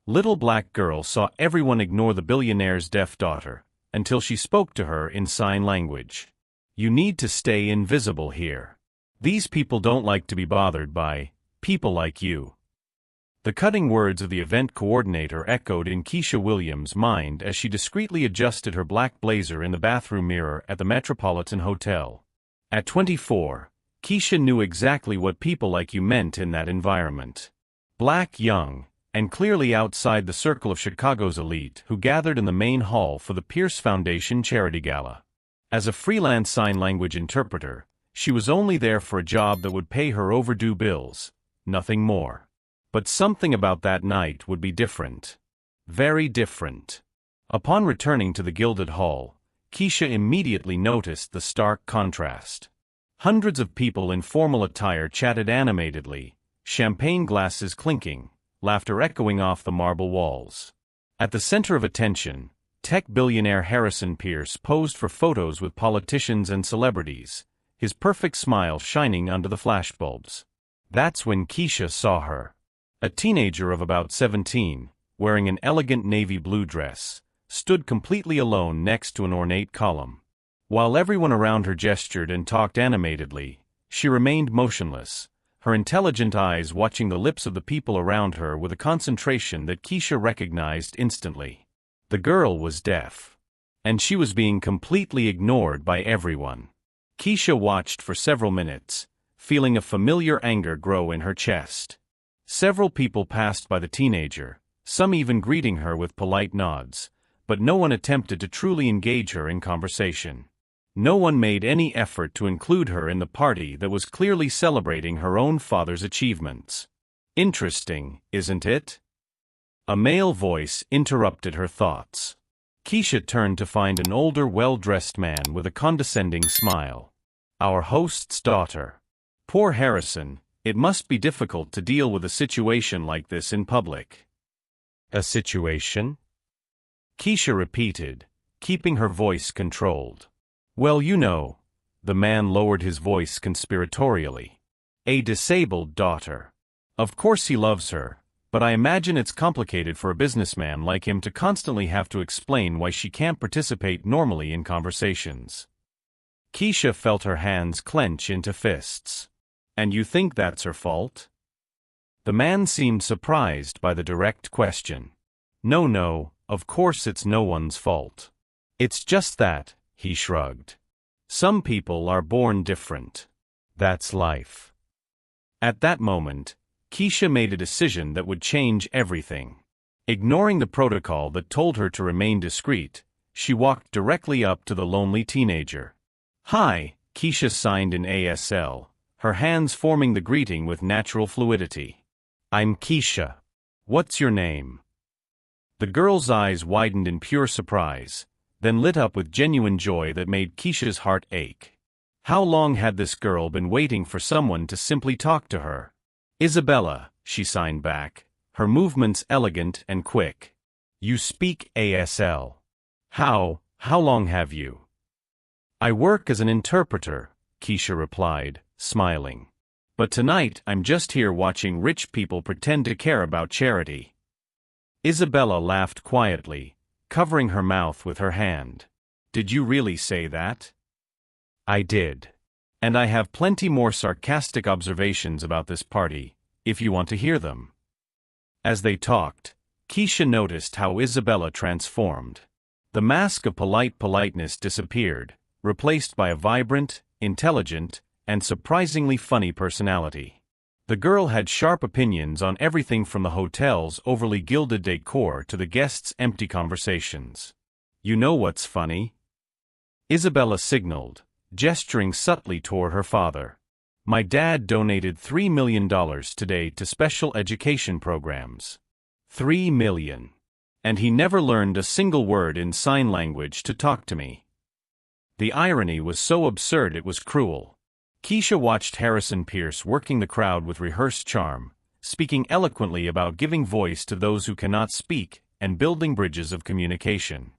Little black girl saw everyone ignore the billionaire's deaf daughter, until she spoke to her in sign language. You need to stay invisible here. These people don't like to be bothered by people like you. The cutting words of the event coordinator echoed in Keisha Williams' mind as she discreetly adjusted her black blazer in the bathroom mirror at the Metropolitan Hotel. At 24, Keisha knew exactly what people like you meant in that environment. Black, young, and clearly outside the circle of Chicago's elite who gathered in the main hall for the Pierce Foundation Charity Gala. As a freelance sign language interpreter, she was only there for a job that would pay her overdue bills, nothing more. But something about that night would be different. Very different. Upon returning to the Gilded Hall, Keisha immediately noticed the stark contrast. Hundreds of people in formal attire chatted animatedly, champagne glasses clinking, laughter echoing off the marble walls. At the center of attention, tech billionaire Harrison Pierce posed for photos with politicians and celebrities, his perfect smile shining under the flashbulbs. That's when Keisha saw her. A teenager of about 17, wearing an elegant navy blue dress, stood completely alone next to an ornate column. While everyone around her gestured and talked animatedly, she remained motionless, her intelligent eyes watching the lips of the people around her with a concentration that Keisha recognized instantly. The girl was deaf, and she was being completely ignored by everyone. Keisha watched for several minutes, feeling a familiar anger grow in her chest. Several people passed by the teenager, some even greeting her with polite nods, but no one attempted to truly engage her in conversation. No one made any effort to include her in the party that was clearly celebrating her own father's achievements. Interesting, isn't it? A male voice interrupted her thoughts. Keisha turned to find an older, well-dressed man with a condescending smile. Our host's daughter. Poor Harrison. It must be difficult to deal with a situation like this in public. A situation? Keisha repeated, keeping her voice controlled. Well, you know, the man lowered his voice conspiratorially. A disabled daughter. Of course he loves her, but I imagine it's complicated for a businessman like him to constantly have to explain why she can't participate normally in conversations. Keisha felt her hands clench into fists. And you think that's her fault? The man seemed surprised by the direct question. No, of course it's no one's fault. It's just that, he shrugged. Some people are born different. That's life. At that moment, Keisha made a decision that would change everything. Ignoring the protocol that told her to remain discreet, she walked directly up to the lonely teenager. Hi, Keisha signed in ASL. Her hands forming the greeting with natural fluidity. I'm Keisha. What's your name? The girl's eyes widened in pure surprise, then lit up with genuine joy that made Keisha's heart ache. How long had this girl been waiting for someone to simply talk to her? Isabella, she signed back, her movements elegant and quick. You speak ASL. How long have you? I work as an interpreter, Keisha replied, smiling. But tonight I'm just here watching rich people pretend to care about charity. Isabella laughed quietly, covering her mouth with her hand. Did you really say that? I did. And I have plenty more sarcastic observations about this party, if you want to hear them. As they talked, Keisha noticed how Isabella transformed. The mask of politeness disappeared, replaced by a vibrant, intelligent, and surprisingly funny personality. The girl had sharp opinions on everything from the hotel's overly gilded decor to the guests' empty conversations. You know what's funny? Isabella signaled, gesturing subtly toward her father. My dad donated $3 million today to special education programs. $3 million. And he never learned a single word in sign language to talk to me. The irony was so absurd it was cruel. Keisha watched Harrison Pierce working the crowd with rehearsed charm, speaking eloquently about giving voice to those who cannot speak and building bridges of communication.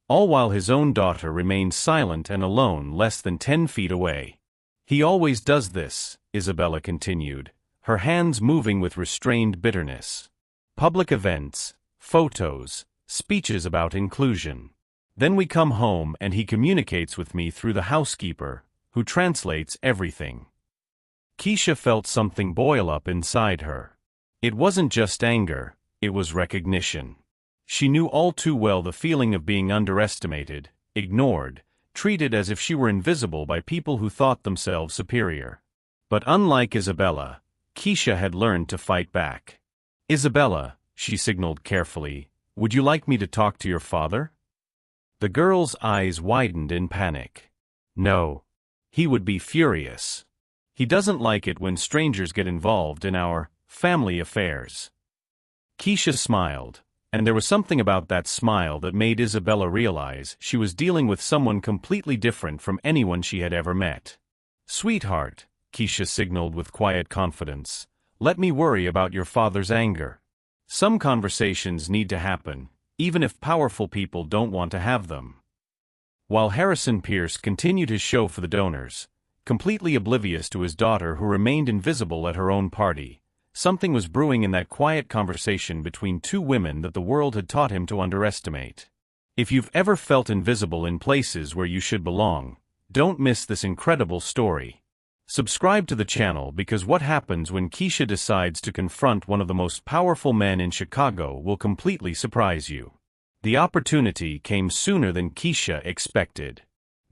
All while his own daughter remained silent and alone less than 10 feet away. He always does this, Isabella continued, her hands moving with restrained bitterness. public events, photos, speeches about inclusion. Then we come home and he communicates with me through the housekeeper, who translates everything. Keisha felt something boil up inside her. It wasn't just anger, it was recognition. She knew all too well the feeling of being underestimated, ignored, treated as if she were invisible by people who thought themselves superior. But unlike Isabella, Keisha had learned to fight back. "Isabella," she signaled carefully, "would you like me to talk to your father?" The girl's eyes widened in panic. No. He would be furious. He doesn't like it when strangers get involved in our family affairs. Keisha smiled, and there was something about that smile that made Isabella realize she was dealing with someone completely different from anyone she had ever met. "Sweetheart," Keisha signaled with quiet confidence, "let me worry about your father's anger. Some conversations need to happen, even if powerful people don't want to have them." While Harrison Pierce continued his show for the donors, completely oblivious to his daughter who remained invisible at her own party, something was brewing in that quiet conversation between two women that the world had taught him to underestimate. If you've ever felt invisible in places where you should belong, don't miss this incredible story. Subscribe to the channel because what happens when Keisha decides to confront one of the most powerful men in Chicago will completely surprise you. The opportunity came sooner than Keisha expected.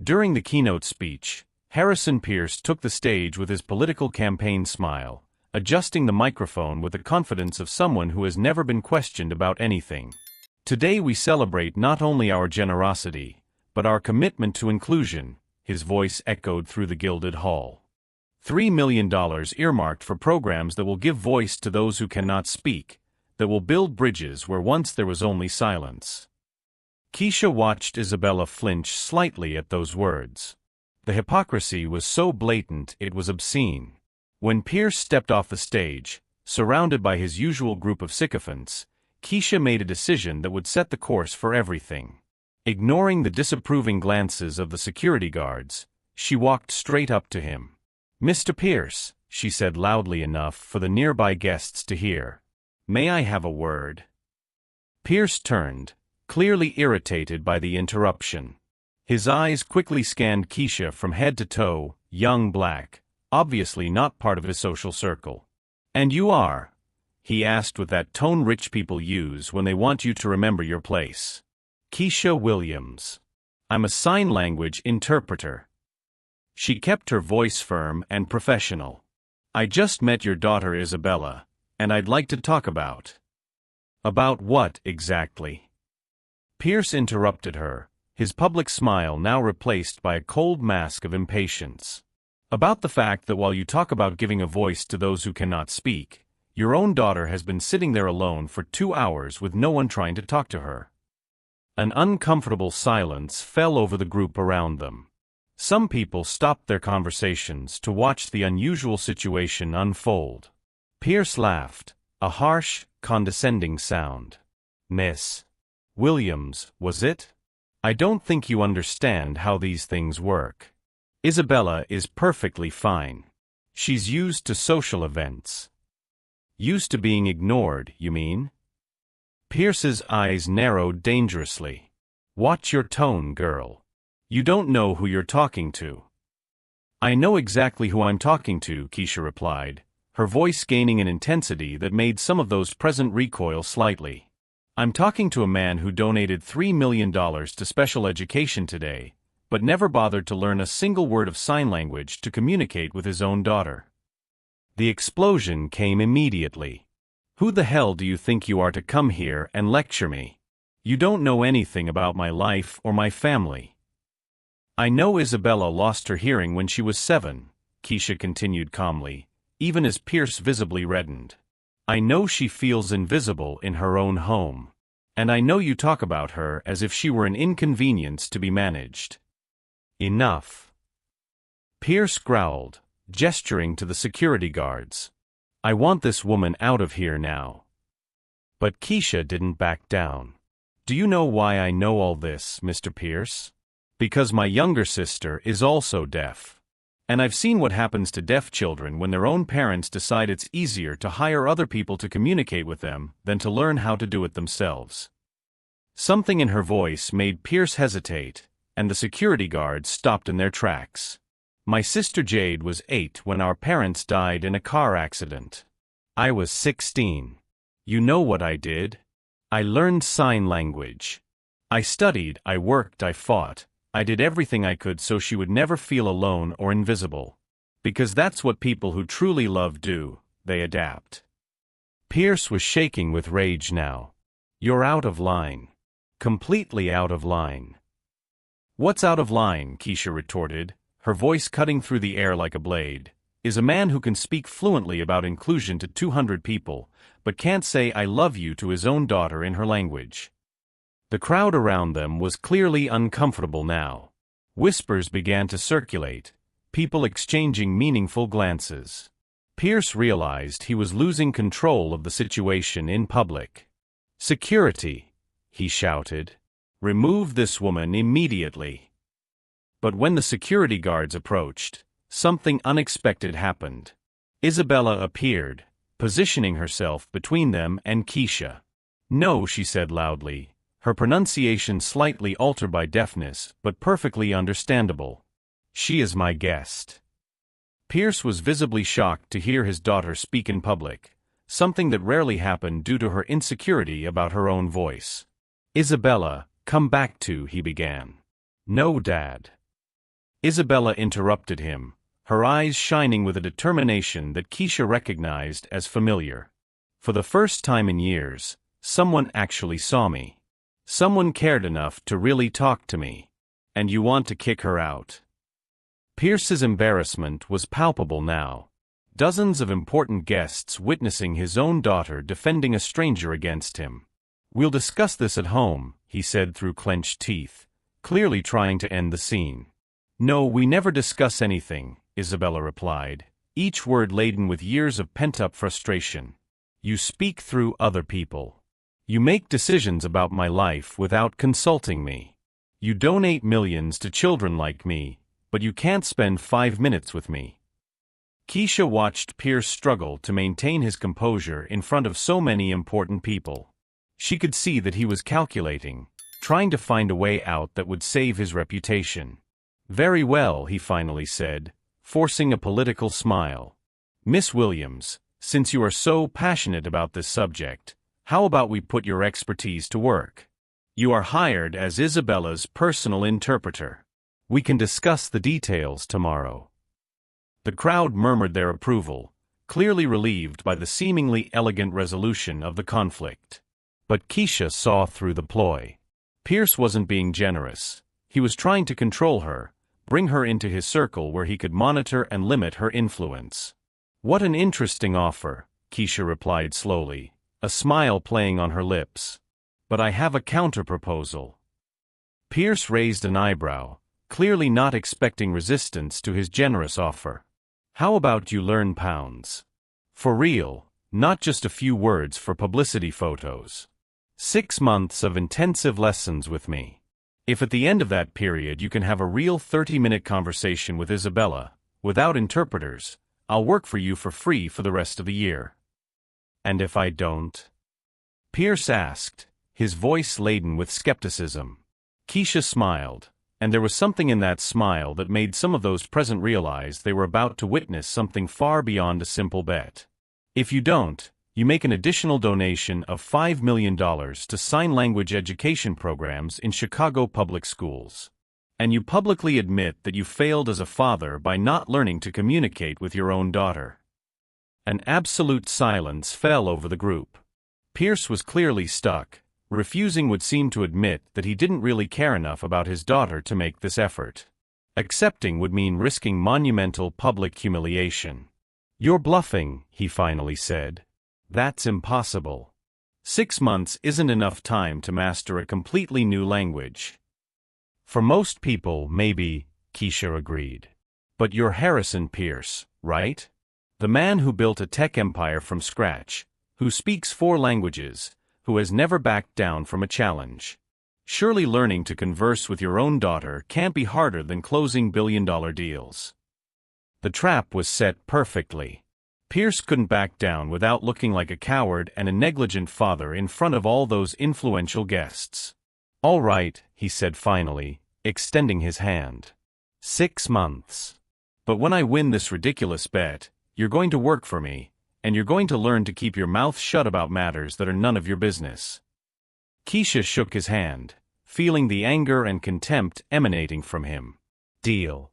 During the keynote speech, Harrison Pierce took the stage with his political campaign smile, adjusting the microphone with the confidence of someone who has never been questioned about anything. "Today we celebrate not only our generosity, but our commitment to inclusion," his voice echoed through the gilded hall. $3 million earmarked for programs that will give voice to those who cannot speak, that will build bridges where once there was only silence. Keisha watched Isabella flinch slightly at those words. The hypocrisy was so blatant it was obscene. When Pierce stepped off the stage, surrounded by his usual group of sycophants, Keisha made a decision that would set the course for everything. Ignoring the disapproving glances of the security guards, she walked straight up to him. "Mr. Pierce," she said loudly enough for the nearby guests to hear, "may I have a word?" Pierce turned, clearly irritated by the interruption. His eyes quickly scanned Keisha from head to toe, young black, obviously not part of his social circle. "And you are?" he asked with that tone rich people use when they want you to remember your place. "Keisha Williams. I'm a sign language interpreter." She kept her voice firm and professional. "I just met your daughter Isabella, and I'd like to talk about." "About what, exactly?" Pierce interrupted her, his public smile now replaced by a cold mask of impatience. "About the fact that while you talk about giving a voice to those who cannot speak, your own daughter has been sitting there alone for 2 hours with no one trying to talk to her." An uncomfortable silence fell over the group around them. Some people stopped their conversations to watch the unusual situation unfold. Pierce laughed, a harsh, condescending sound. "Miss Williams, was it? I don't think you understand how these things work. Isabella is perfectly fine. She's used to social events." "Used to being ignored, you mean?" Pierce's eyes narrowed dangerously. "Watch your tone, girl. You don't know who you're talking to." "I know exactly who I'm talking to," Keisha replied, her voice gaining an intensity that made some of those present recoil slightly. "I'm talking to a man who donated $3 million to special education today, but never bothered to learn a single word of sign language to communicate with his own daughter." The explosion came immediately. "Who the hell do you think you are to come here and lecture me? You don't know anything about my life or my family." "I know Isabella lost her hearing when she was 7, Keisha continued calmly, even as Pierce visibly reddened. "I know she feels invisible in her own home. And I know you talk about her as if she were an inconvenience to be managed." "Enough." Pierce growled, gesturing to the security guards. "I want this woman out of here now." But Keisha didn't back down. "Do you know why I know all this, Mr. Pierce? Because my younger sister is also deaf. And I've seen what happens to deaf children when their own parents decide it's easier to hire other people to communicate with them than to learn how to do it themselves. Something in her voice made Pierce hesitate, and the security guards stopped in their tracks. My sister Jade was 8 when our parents died in a car accident. I was 16. You know what I did? I learned sign language. I studied, I worked, I fought. I did everything I could so she would never feel alone or invisible. Because that's what people who truly love do, they adapt. Pierce was shaking with rage now. You're out of line. Completely out of line. What's out of line, Keisha retorted, her voice cutting through the air like a blade, is a man who can speak fluently about inclusion to 200 people, but can't say I love you to his own daughter in her language. The crowd around them was clearly uncomfortable now. Whispers began to circulate, people exchanging meaningful glances. Pierce realized he was losing control of the situation in public. "Security," he shouted. "Remove this woman immediately." But when the security guards approached, something unexpected happened. Isabella appeared, positioning herself between them and Keisha. "No," she said loudly, her pronunciation slightly altered by deafness, but perfectly understandable. "She is my guest." Pierce was visibly shocked to hear his daughter speak in public, something that rarely happened due to her insecurity about her own voice. "Isabella, come back to," he began. "No, Dad." Isabella interrupted him, her eyes shining with a determination that Keisha recognized as familiar. "For the first time in years, someone actually saw me. Someone cared enough to really talk to me. And you want to kick her out?" Pierce's embarrassment was palpable now. Dozens of important guests witnessing his own daughter defending a stranger against him. "We'll discuss this at home," he said through clenched teeth, clearly trying to end the scene. "No, we never discuss anything," Isabella replied, each word laden with years of pent-up frustration. "You speak through other people. You make decisions about my life without consulting me. You donate millions to children like me, but you can't spend 5 minutes with me." Keisha watched Pierce struggle to maintain his composure in front of so many important people. She could see that he was calculating, trying to find a way out that would save his reputation. "Very well," he finally said, forcing a political smile. "Miss Williams, since you are so passionate about this subject, how about we put your expertise to work? You are hired as Isabella's personal interpreter. We can discuss the details tomorrow." The crowd murmured their approval, clearly relieved by the seemingly elegant resolution of the conflict. But Keisha saw through the ploy. Pierce wasn't being generous. He was trying to control her, bring her into his circle where he could monitor and limit her influence. "What an interesting offer," Keisha replied slowly, a smile playing on her lips. "But I have a counter-proposal." Pierce raised an eyebrow, clearly not expecting resistance to his generous offer. "How about you learn pounds? For real, not just a few words for publicity photos. 6 months of intensive lessons with me. If at the end of that period you can have a real 30-minute conversation with Isabella, without interpreters, I'll work for you for free for the rest of the year." "And if I don't?" Pierce asked, his voice laden with skepticism. Keisha smiled, and there was something in that smile that made some of those present realize they were about to witness something far beyond a simple bet. "If you don't, you make an additional donation of $5 million to sign language education programs in Chicago public schools. And you publicly admit that you failed as a father by not learning to communicate with your own daughter." An absolute silence fell over the group. Pierce was clearly stuck. Refusing would seem to admit that he didn't really care enough about his daughter to make this effort. Accepting would mean risking monumental public humiliation. "You're bluffing," he finally said. "That's impossible. 6 months isn't enough time to master a completely new language." "For most people, maybe," Keisha agreed. "But you're Harrison Pierce, right? The man who built a tech empire from scratch, who speaks 4 languages, who has never backed down from a challenge. Surely learning to converse with your own daughter can't be harder than closing billion-dollar deals." The trap was set perfectly. Pierce couldn't back down without looking like a coward and a negligent father in front of all those influential guests. "All right," he said finally, extending his hand. "6 months. But when I win this ridiculous bet, you're going to work for me, and you're going to learn to keep your mouth shut about matters that are none of your business." Keisha shook his hand, feeling the anger and contempt emanating from him. "Deal.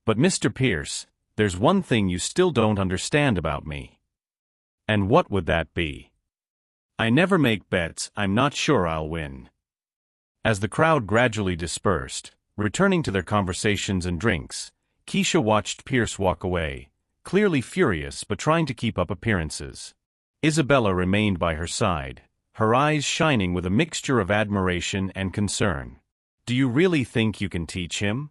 But Mr. Pierce, there's one thing you still don't understand about me." "And what would that be?" "I never make bets I'm not sure I'll win." As the crowd gradually dispersed, returning to their conversations and drinks, Keisha watched Pierce walk away, clearly furious but trying to keep up appearances. Isabella remained by her side, her eyes shining with a mixture of admiration and concern. "Do you really think you can teach him?"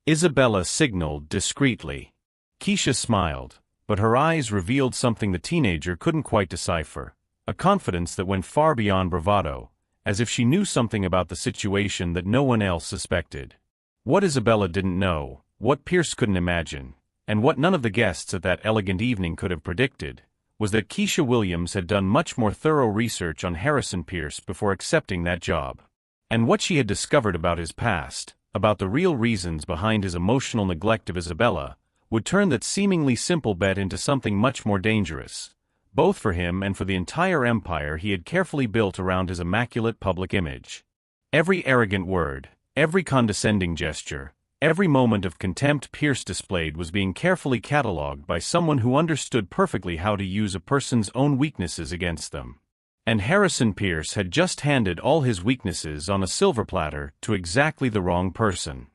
Isabella signaled discreetly. Keisha smiled, but her eyes revealed something the teenager couldn't quite decipher, a confidence that went far beyond bravado, as if she knew something about the situation that no one else suspected. What Isabella didn't know, what Pierce couldn't imagine, and what none of the guests at that elegant evening could have predicted, was that Keisha Williams had done much more thorough research on Harrison Pierce before accepting that job. And what she had discovered about his past, about the real reasons behind his emotional neglect of Isabella, would turn that seemingly simple bet into something much more dangerous, both for him and for the entire empire he had carefully built around his immaculate public image. Every arrogant word, every condescending gesture, every moment of contempt Pierce displayed was being carefully catalogued by someone who understood perfectly how to use a person's own weaknesses against them. And Harrison Pierce had just handed all his weaknesses on a silver platter to exactly the wrong person.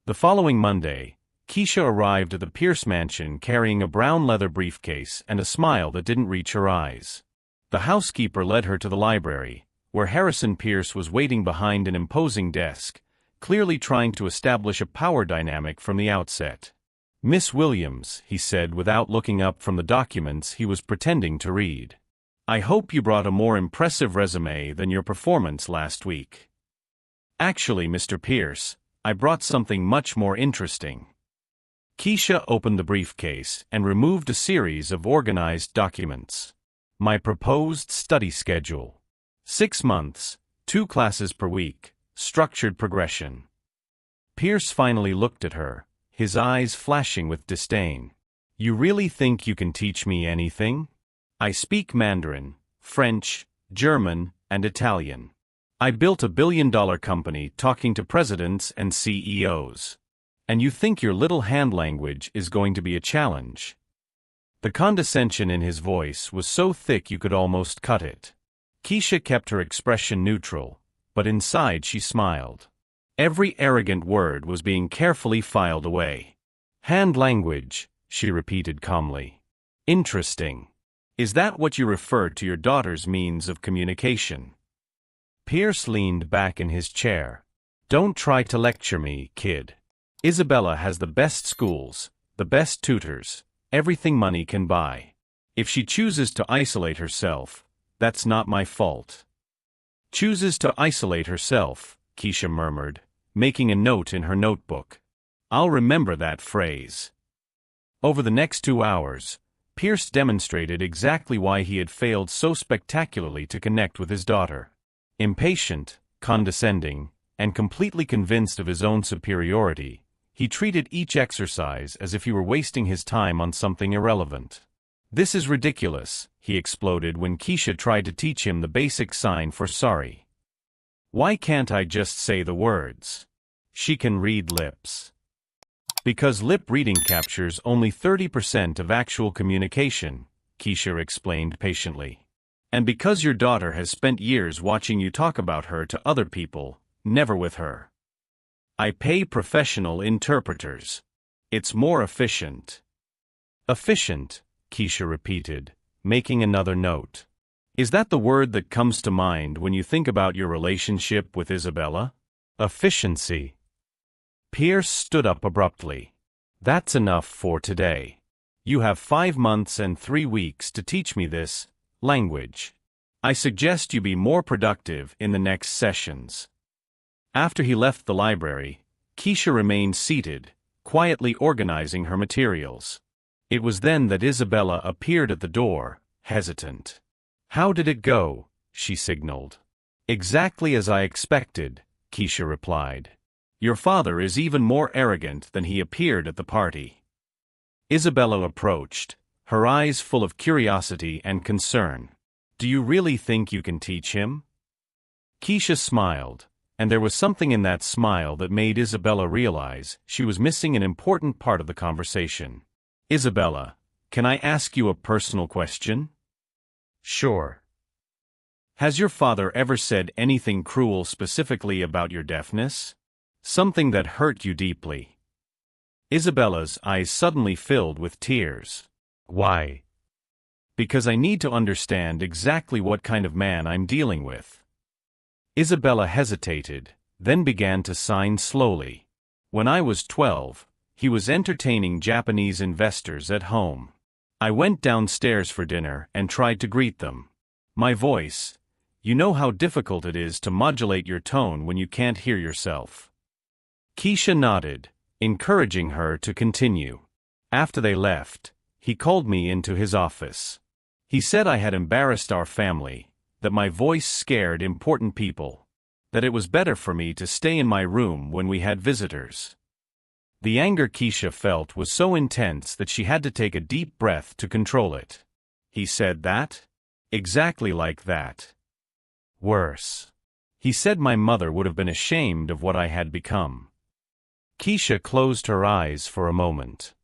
The following Monday, Keisha arrived at the Pierce mansion carrying a brown leather briefcase and a smile that didn't reach her eyes. The housekeeper led her to the library, where Harrison Pierce was waiting behind an imposing desk, clearly trying to establish a power dynamic from the outset. "Miss Williams," he said without looking up from the documents he was pretending to read. "I hope you brought a more impressive resume than your performance last week." "Actually, Mr. Pierce, I brought something much more interesting." Keisha opened the briefcase and removed a series of organized documents. "My proposed study schedule. 6 months, 2 classes per week. Structured progression." Pierce finally looked at her, his eyes flashing with disdain. "You really think you can teach me anything? I speak Mandarin, French, German, and Italian. I built a billion-dollar company talking to presidents and CEOs. And you think your little hand language is going to be a challenge?" The condescension in his voice was so thick you could almost cut it. Keisha kept her expression neutral, but inside she smiled. Every arrogant word was being carefully filed away. "Hand language," she repeated calmly. "Interesting. Is that what you refer to your daughter's means of communication?" Pierce leaned back in his chair. "Don't try to lecture me, kid. Isabella has the best schools, the best tutors, everything money can buy. If she chooses to isolate herself, that's not my fault." "Chooses to isolate herself," Keisha murmured, making a note in her notebook. "I'll remember that phrase." Over the next 2 hours, Pierce demonstrated exactly why he had failed so spectacularly to connect with his daughter. Impatient, condescending, and completely convinced of his own superiority, he treated each exercise as if he were wasting his time on something irrelevant. "This is ridiculous," he exploded when Keisha tried to teach him the basic sign for sorry. "Why can't I just say the words?" "She can read lips." "Because lip reading captures only 30% of actual communication," Keisha explained patiently. "And because your daughter has spent years watching you talk about her to other people, never with her. I pay professional interpreters. It's more efficient." "Efficient," Keisha repeated, making another note. "Is that the word that comes to mind when you think about your relationship with Isabella? Efficiency." Pierce stood up abruptly. "That's enough for today. You have 5 months and 3 weeks to teach me this language. I suggest you be more productive in the next sessions." After he left the library, Keisha remained seated, quietly organizing her materials. It was then that Isabella appeared at the door, hesitant. "How did it go?" she signaled. "Exactly as I expected," Keisha replied. "Your father is even more arrogant than he appeared at the party." Isabella approached, her eyes full of curiosity and concern. "Do you really think you can teach him?" Keisha smiled, and there was something in that smile that made Isabella realize she was missing an important part of the conversation. "Isabella, can I ask you a personal question?" "Sure." "Has your father ever said anything cruel specifically about your deafness? Something that hurt you deeply?" Isabella's eyes suddenly filled with tears. "Why?" "Because I need to understand exactly what kind of man I'm dealing with." Isabella hesitated, then began to sign slowly. "When I was 12, he was entertaining Japanese investors at home. I went downstairs for dinner and tried to greet them. My voice, you know how difficult it is to modulate your tone when you can't hear yourself." Keisha nodded, encouraging her to continue. "After they left, he called me into his office. He said I had embarrassed our family, that my voice scared important people, that it was better for me to stay in my room when we had visitors." The anger Keisha felt was so intense that she had to take a deep breath to control it. "He said that?" "Exactly like that. Worse. He said my mother would have been ashamed of what I had become." Keisha closed her eyes for a moment.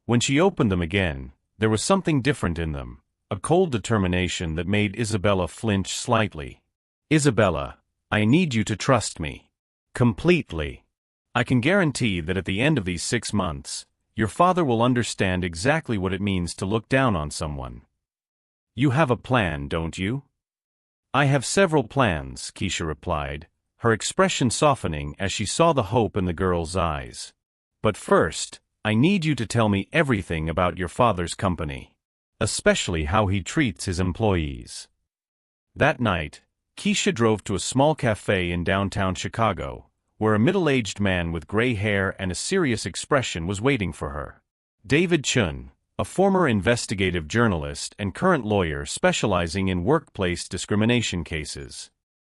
When she opened them again, there was something different in them, a cold determination that made Isabella flinch slightly. "Isabella, I need you to trust me. Completely. I can guarantee that at the end of these 6 months, your father will understand exactly what it means to look down on someone. You have a plan, don't you?" "I have several plans," Keisha replied, her expression softening as she saw the hope in the girl's eyes. "But first, I need you to tell me everything about your father's company, especially how he treats his employees." That night, Keisha drove to a small cafe in downtown Chicago, where a middle-aged man with gray hair and a serious expression was waiting for her. David Chun, a former investigative journalist and current lawyer specializing in workplace discrimination cases.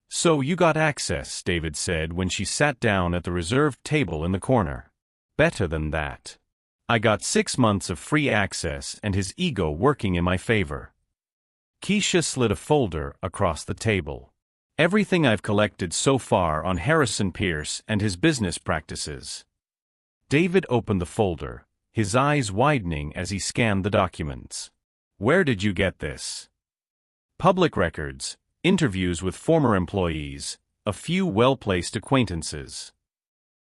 "So you got access," David said when she sat down at the reserved table in the corner. "Better than that. I got 6 months of free access and his ego working in my favor." Keisha slid a folder across the table. "Everything I've collected so far on Harrison Pierce and his business practices." David opened the folder, his eyes widening as he scanned the documents. "Where did you get this?" "Public records, interviews with former employees, a few well-placed acquaintances."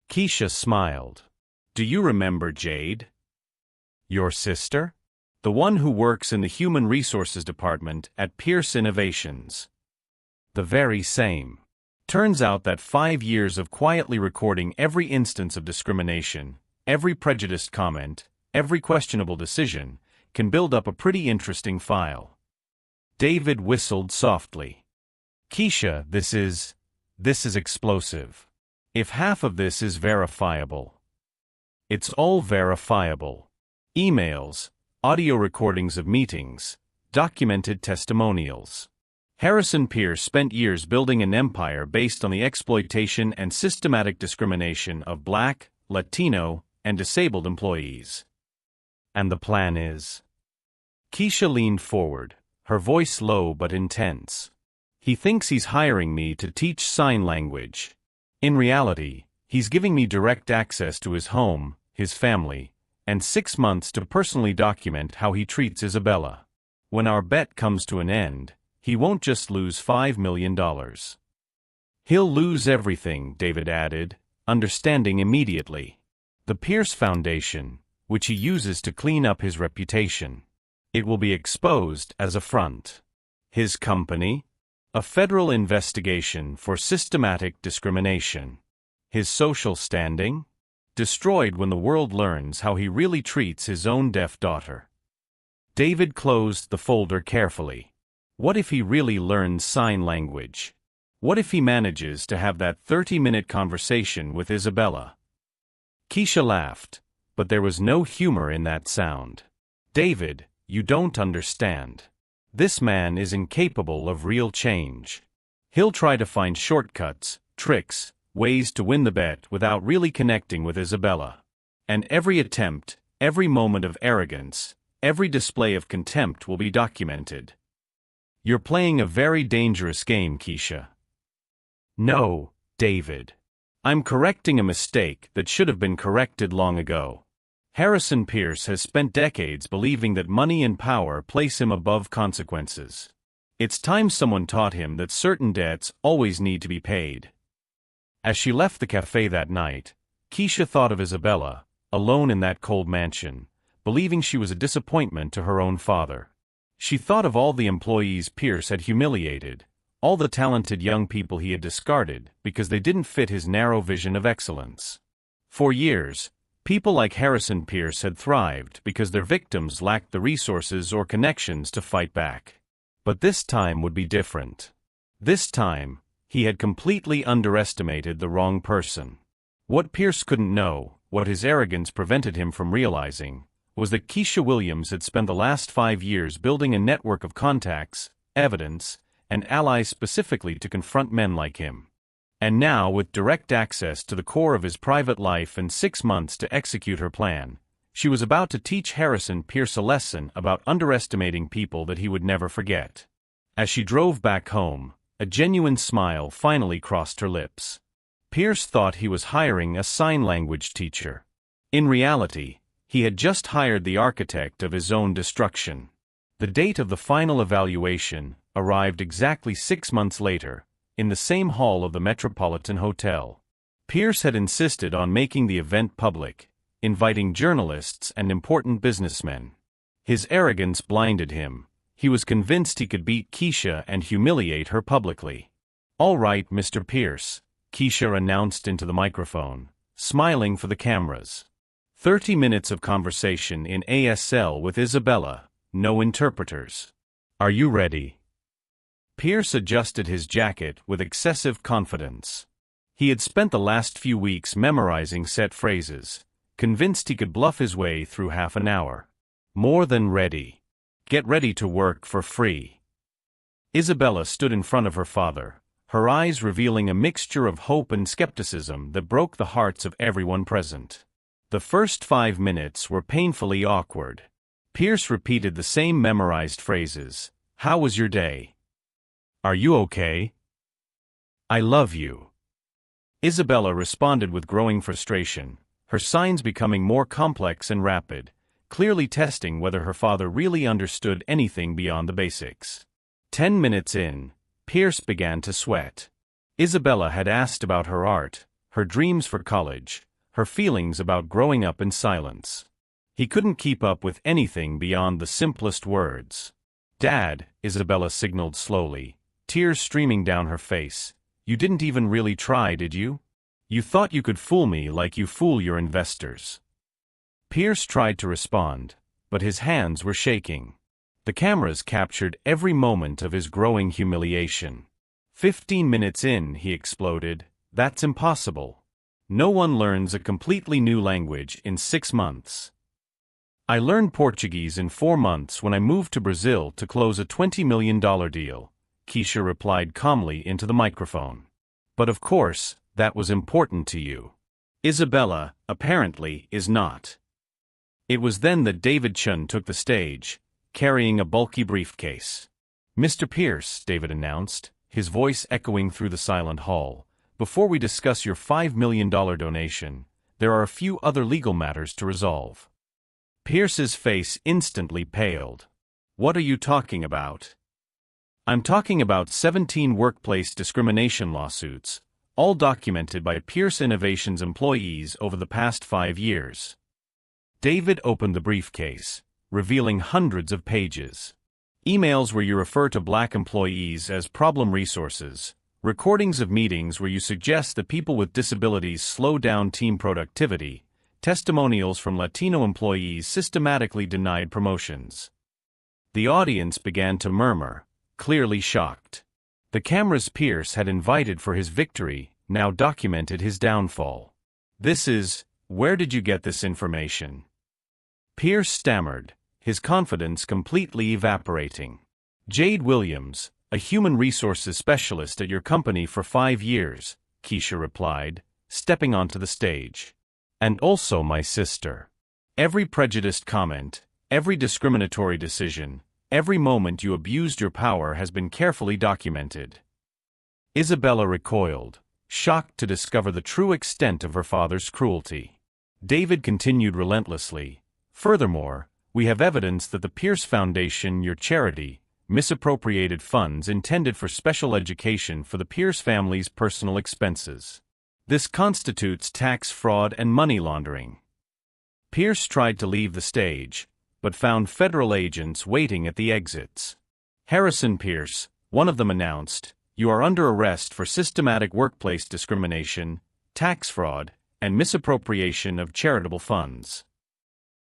Keisha smiled. "Do you remember Jade? Your sister? The one who works in the Human Resources Department at Pierce Innovations." "The very same. Turns out that 5 years of quietly recording every instance of discrimination, every prejudiced comment, every questionable decision, can build up a pretty interesting file." David whistled softly. "Keisha, this is explosive. If half of this is verifiable." "It's all verifiable. Emails, audio recordings of meetings, documented testimonials. Harrison Pierce spent years building an empire based on the exploitation and systematic discrimination of Black, Latino, and disabled employees." "And the plan is?" Keisha leaned forward, her voice low but intense. "He thinks he's hiring me to teach sign language. In reality, he's giving me direct access to his home, his family, and 6 months to personally document how he treats Isabella. When our bet comes to an end, he won't just lose $5 million. He'll lose everything," David added, understanding immediately. "The Pierce Foundation, which he uses to clean up his reputation. It will be exposed as a front. His company? A federal investigation for systematic discrimination. His social standing? Destroyed when the world learns how he really treats his own deaf daughter." David closed the folder carefully. What if he really learns sign language? What if he manages to have that 30-minute conversation with Isabella? Keisha laughed. but there was no humor in that sound. "David, you don't understand. This man is incapable of real change. He'll try to find shortcuts, tricks, ways to win the bet without really connecting with Isabella. And every attempt, every moment of arrogance, every display of contempt will be documented. You're playing a very dangerous game, Keisha." "No, David. I'm correcting a mistake that should have been corrected long ago. Harrison Pierce has spent decades believing that money and power place him above consequences. It's time someone taught him that certain debts always need to be paid." As she left the cafe that night, Keisha thought of Isabella, alone in that cold mansion, believing she was a disappointment to her own father. She thought of all the employees Pierce had humiliated, all the talented young people he had discarded because they didn't fit his narrow vision of excellence. For years, people like Harrison Pierce had thrived because their victims lacked the resources or connections to fight back. But this time would be different. This time, he had completely underestimated the wrong person. What Pierce couldn't know, what his arrogance prevented him from realizing, was that Keisha Williams had spent the last 5 years building a network of contacts, evidence, and allies specifically to confront men like him. And now, with direct access to the core of his private life and 6 months to execute her plan, she was about to teach Harrison Pierce a lesson about underestimating people that he would never forget. As she drove back home, a genuine smile finally crossed her lips. Pierce thought he was hiring a sign language teacher. In reality, he had just hired the architect of his own destruction. The date of the final evaluation arrived exactly 6 months later, in the same hall of the Metropolitan Hotel. Pierce had insisted on making the event public, inviting journalists and important businessmen. His arrogance blinded him. He was convinced he could beat Keisha and humiliate her publicly. "All right, Mr. Pierce," Keisha announced into the microphone, smiling for the cameras. 30 minutes of conversation in ASL with Isabella, no interpreters. "Are you ready?" Pierce adjusted his jacket with excessive confidence. He had spent the last few weeks memorizing set phrases, convinced he could bluff his way through half an hour. "More than ready. Get ready to work for free." Isabella stood in front of her father, her eyes revealing a mixture of hope and skepticism that broke the hearts of everyone present. The first 5 minutes were painfully awkward. Pierce repeated the same memorized phrases. "How was your day? Are you okay? I love you." Isabella responded with growing frustration, her signs becoming more complex and rapid, clearly testing whether her father really understood anything beyond the basics. 10 minutes in, Pierce began to sweat. Isabella had asked about her art, her dreams for college, her feelings about growing up in silence. He couldn't keep up with anything beyond the simplest words. "Dad," Isabella signaled slowly, tears streaming down her face, "you didn't even really try, did you? You thought you could fool me like you fool your investors." Pierce tried to respond, but his hands were shaking. The cameras captured every moment of his growing humiliation. 15 minutes in, he exploded, "That's impossible. No one learns a completely new language in 6 months. I learned Portuguese in 4 months when I moved to Brazil to close a $20 million deal," Keisha replied calmly into the microphone. "But of course, that was important to you. Isabella, apparently, is not." It was then that David Chun took the stage, carrying a bulky briefcase. "Mr. Pierce," David announced, his voice echoing through the silent hall, "before we discuss your $5 million donation, there are a few other legal matters to resolve." Pierce's face instantly paled. "What are you talking about?" "I'm talking about 17 workplace discrimination lawsuits, all documented by Pierce Innovations employees over the past 5 years. David opened the briefcase, revealing hundreds of pages. Emails where you refer to black employees as problem resources, recordings of meetings where you suggest that people with disabilities slow down team productivity, testimonials from Latino employees systematically denied promotions. The audience began to murmur, clearly shocked. The cameras Pierce had invited for his victory now documented his downfall. "This is Where did you get this information? Pierce stammered, his confidence completely evaporating. Jade Williams, a human resources specialist at your company for 5 years, Keisha replied, stepping onto the stage. And also my sister. Every prejudiced comment, every discriminatory decision, every moment you abused your power has been carefully documented. Isabella recoiled, shocked to discover the true extent of her father's cruelty. David continued relentlessly. Furthermore, we have evidence that the Pierce Foundation, your charity, misappropriated funds intended for special education for the Pierce family's personal expenses. This constitutes tax fraud and money laundering. Pierce tried to leave the stage, but found federal agents waiting at the exits. Harrison Pierce, one of them announced, "You are under arrest for systematic workplace discrimination, tax fraud, and misappropriation of charitable funds."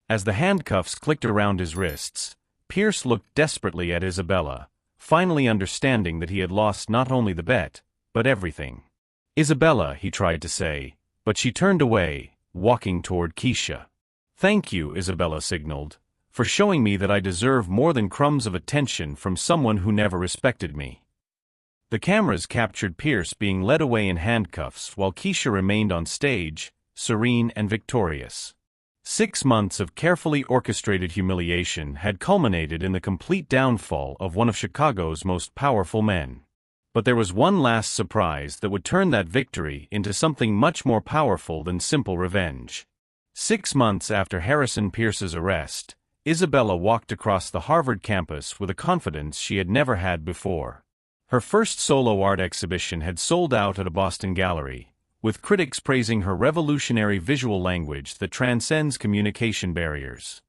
As the handcuffs clicked around his wrists, Pierce looked desperately at Isabella, finally understanding that he had lost not only the bet, but everything. "Isabella," he tried to say, but she turned away, walking toward Keisha. "Thank you," Isabella signaled, "for showing me that I deserve more than crumbs of attention from someone who never respected me." The cameras captured Pierce being led away in handcuffs while Keisha remained on stage, serene and victorious. 6 months of carefully orchestrated humiliation had culminated in the complete downfall of one of Chicago's most powerful men. But there was one last surprise that would turn that victory into something much more powerful than simple revenge. 6 months after Harrison Pierce's arrest, Isabella walked across the Harvard campus with a confidence she had never had before. Her first solo art exhibition had sold out at a Boston gallery, with critics praising her revolutionary visual language that transcends communication barriers.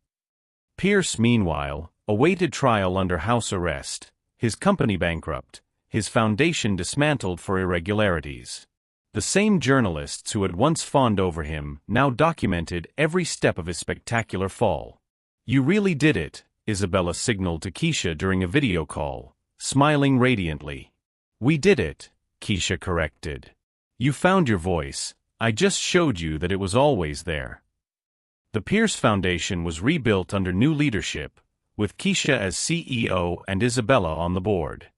Pierce, meanwhile, awaited trial under house arrest, his company bankrupt, his foundation dismantled for irregularities. The same journalists who had once fawned over him now documented every step of his spectacular fall. "You really did it," Isabella signaled to Keisha during a video call, smiling radiantly. "We did it," Keisha corrected. "You found your voice. I just showed you that it was always there." The Pierce Foundation was rebuilt under new leadership, with Keisha as CEO and Isabella on the board.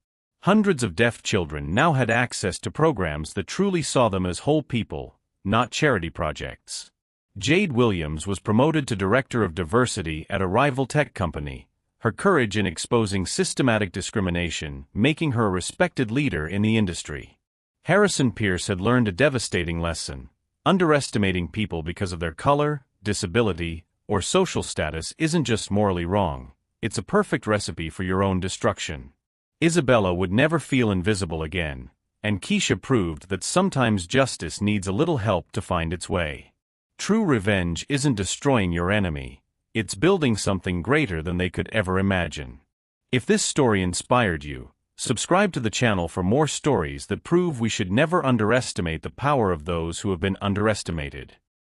Hundreds of deaf children now had access to programs that truly saw them as whole people, not charity projects. Jade Williams was promoted to Director of Diversity at a rival tech company, her courage in exposing systematic discrimination making her a respected leader in the industry. Harrison Pierce had learned a devastating lesson: underestimating people because of their color, disability, or social status isn't just morally wrong, it's a perfect recipe for your own destruction. Isabella would never feel invisible again, and Keisha proved that sometimes justice needs a little help to find its way. True revenge isn't destroying your enemy, it's building something greater than they could ever imagine. If this story inspired you, subscribe to the channel for more stories that prove we should never underestimate the power of those who have been underestimated.